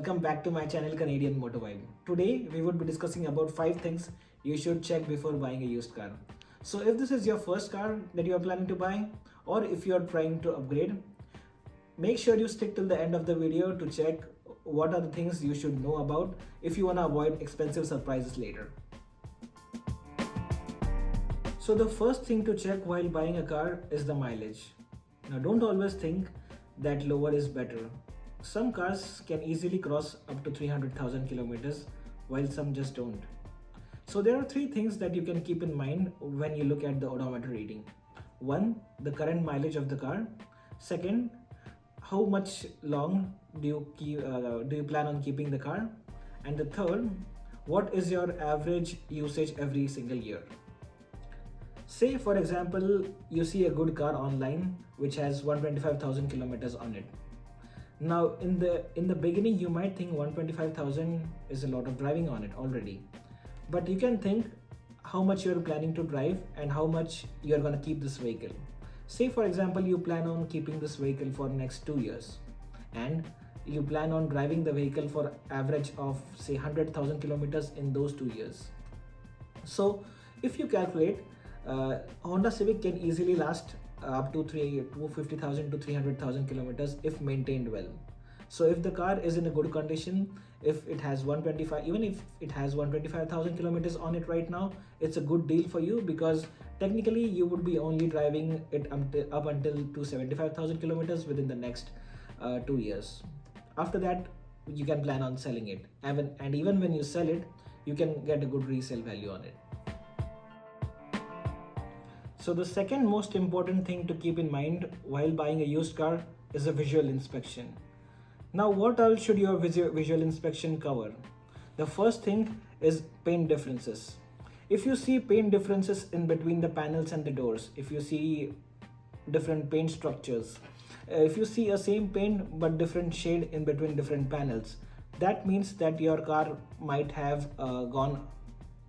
welcome back to my channel Canadian Motor Vibe. Today we would be discussing about 5 things you should check before buying a used car. So if this is your first car that you are planning to buy, or if you are trying to upgrade, make sure you stick till the end of the video to check what are the things you should know about if you want to avoid expensive surprises later. So the first thing to check while buying a car is the mileage. Now don't always think that lower is better. Some cars can easily cross up to 300,000 kilometers while some just don't. So there are 3 things that you can keep in mind when you look at the odometer reading. 1. The current mileage of the car. Second, how much long do you plan on keeping the car? And the third, what is your average usage every single year? Say for example, you see a good car online which has 125,000 kilometers on it. Now in the beginning you might think 125,000 is a lot of driving on it already. But you can think how much you're planning to drive and how much you're going to keep this vehicle. Say for example, you plan on keeping this vehicle for next 2 years and you plan on driving the vehicle for average of say 100,000 kilometers in those 2 years. So if you calculate, Honda Civic can easily last up to 250,000 to 300,000 kilometers if maintained well. So if the car is in a good condition, if it has 125, even if it has 125,000 kilometers on it right now, it's a good deal for you because technically you would be only driving it up until 275,000 kilometers within the next 2 years. After that, you can plan on selling it, and even when you sell it, you can get a good resale value on it. So the second most important thing to keep in mind while buying a used car is a visual inspection. Now what all should your visual inspection cover? The first thing is paint differences. If you see paint differences in between the panels and the doors, if you see different paint structures, if you see a same paint but different shade in between different panels, that means that your car might have gone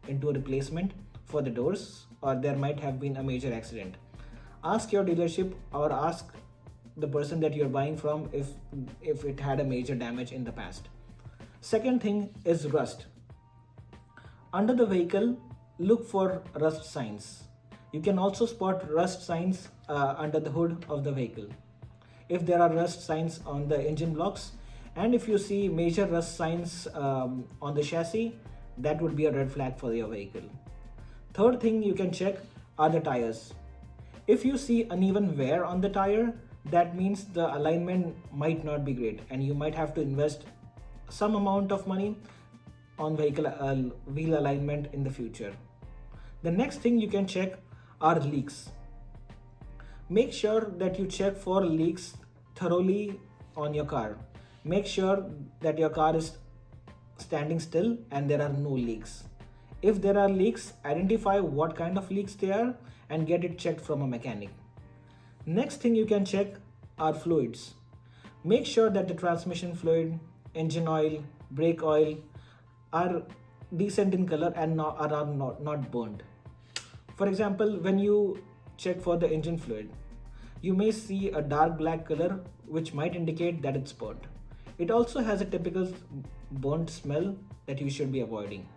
into a replacement for the doors, or there might have been a major accident. Ask your dealership or ask the person that you're buying from if it had a major damage in the past. Second thing is rust. Under the vehicle, look for rust signs. You can also spot rust signs under the hood of the vehicle. If there are rust signs on the engine blocks, and if you see major rust signs on the chassis, that would be a red flag for your vehicle. Third thing you can check are the tires. If you see uneven wear on the tire, that means the alignment might not be great and you might have to invest some amount of money on vehicle wheel alignment in the future. The next thing you can check are leaks. Make sure that you check for leaks thoroughly on your car. Make sure that your car is standing still and there are no leaks. If there are leaks, identify what kind of leaks they are and get it checked from a mechanic. Next thing you can check are fluids. Make sure that the transmission fluid, engine oil, brake oil are decent in color and are not burnt. For example, when you check for the engine fluid, you may see a dark black color which might indicate that it's burnt. It also has a typical burnt smell that you should be avoiding.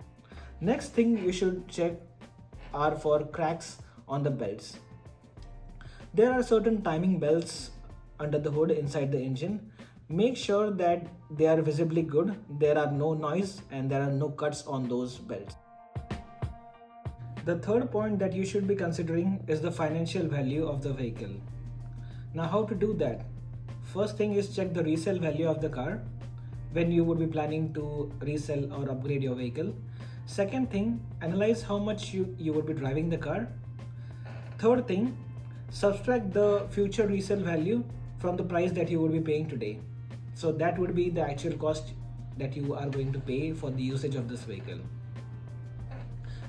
Next thing you should check are for cracks on the belts. There are certain timing belts under the hood inside the engine. Make sure that they are visibly good, there are no noise and there are no cuts on those belts. The third point that you should be considering is the financial value of the vehicle. Now how to do that? First thing is check the resale value of the car when you would be planning to resell or upgrade your vehicle. Second thing, analyze how much you would be driving the car. Third thing, subtract the future resale value from the price that you would be paying today. So that would be the actual cost that you are going to pay for the usage of this vehicle.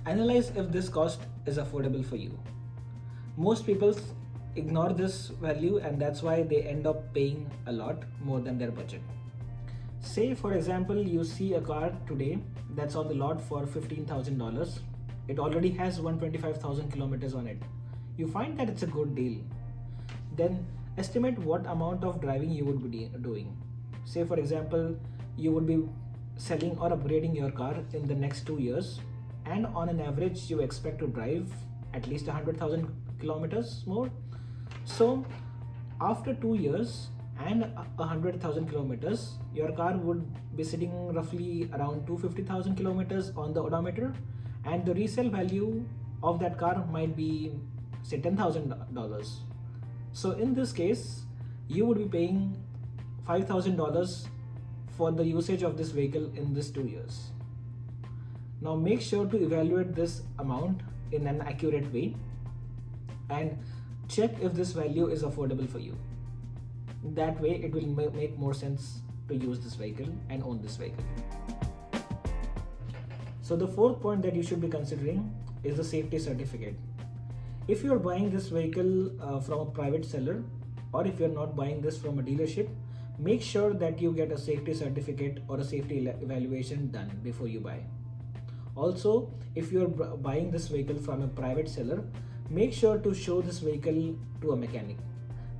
Analyze if this cost is affordable for you. Most people ignore this value and that's why they end up paying a lot more than their budget. Say for example, you see a car today that's on the lot for $15,000. It already has 125,000 kilometers on it. You find that it's a good deal. Then estimate what amount of driving you would be doing. Say for example, you would be selling or upgrading your car in the next 2 years, and on an average you expect to drive at least 100,000 kilometers more. So after 2 years and 100,000 kilometers, your car would be sitting roughly around 250,000 kilometers on the odometer, and the resale value of that car might be say $10,000. So in this case, you would be paying $5,000 for the usage of this vehicle in this 2 years. Now make sure to evaluate this amount in an accurate way and check if this value is affordable for you. That way it will make more sense to use this vehicle and own this vehicle. So the fourth point that you should be considering is the safety certificate. If you are buying this vehicle from a private seller, or if you are not buying this from a dealership, make sure that you get a safety certificate or a safety evaluation done before you buy. Also, if you are buying this vehicle from a private seller, make sure to show this vehicle to a mechanic.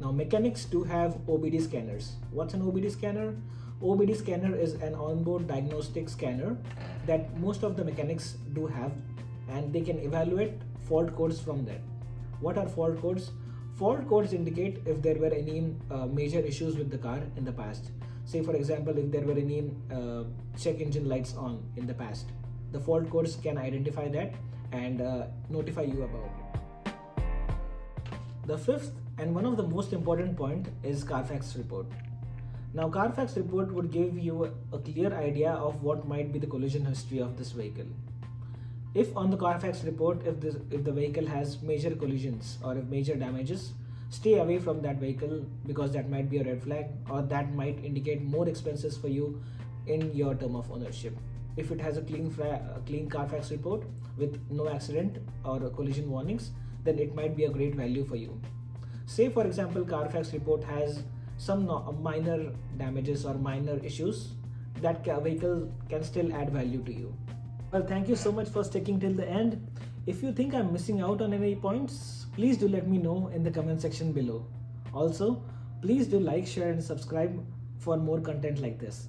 Now mechanics do have OBD scanners. What's an OBD scanner? OBD scanner is an onboard diagnostic scanner that most of the mechanics do have, and they can evaluate fault codes from that. What are fault codes? Fault codes indicate if there were any major issues with the car in the past. Say for example, if there were any check engine lights on in the past, the fault codes can identify that and notify you about it. The fifth and one of the most important point is Carfax report. Now Carfax report would give you a clear idea of what might be the collision history of this vehicle. If on the Carfax report, if the vehicle has major collisions or if major damages, stay away from that vehicle, because that might be a red flag, or that might indicate more expenses for you in your term of ownership. If it has a clean Carfax report with no accident or collision warnings, then it might be a great value for you. Say for example, Carfax report has some minor damages or minor issues, that vehicle can still add value to you. Well, thank you so much for sticking till the end. If you think I'm missing out on any points, please do let me know in the comment section below. Also, please do like, share and subscribe for more content like this.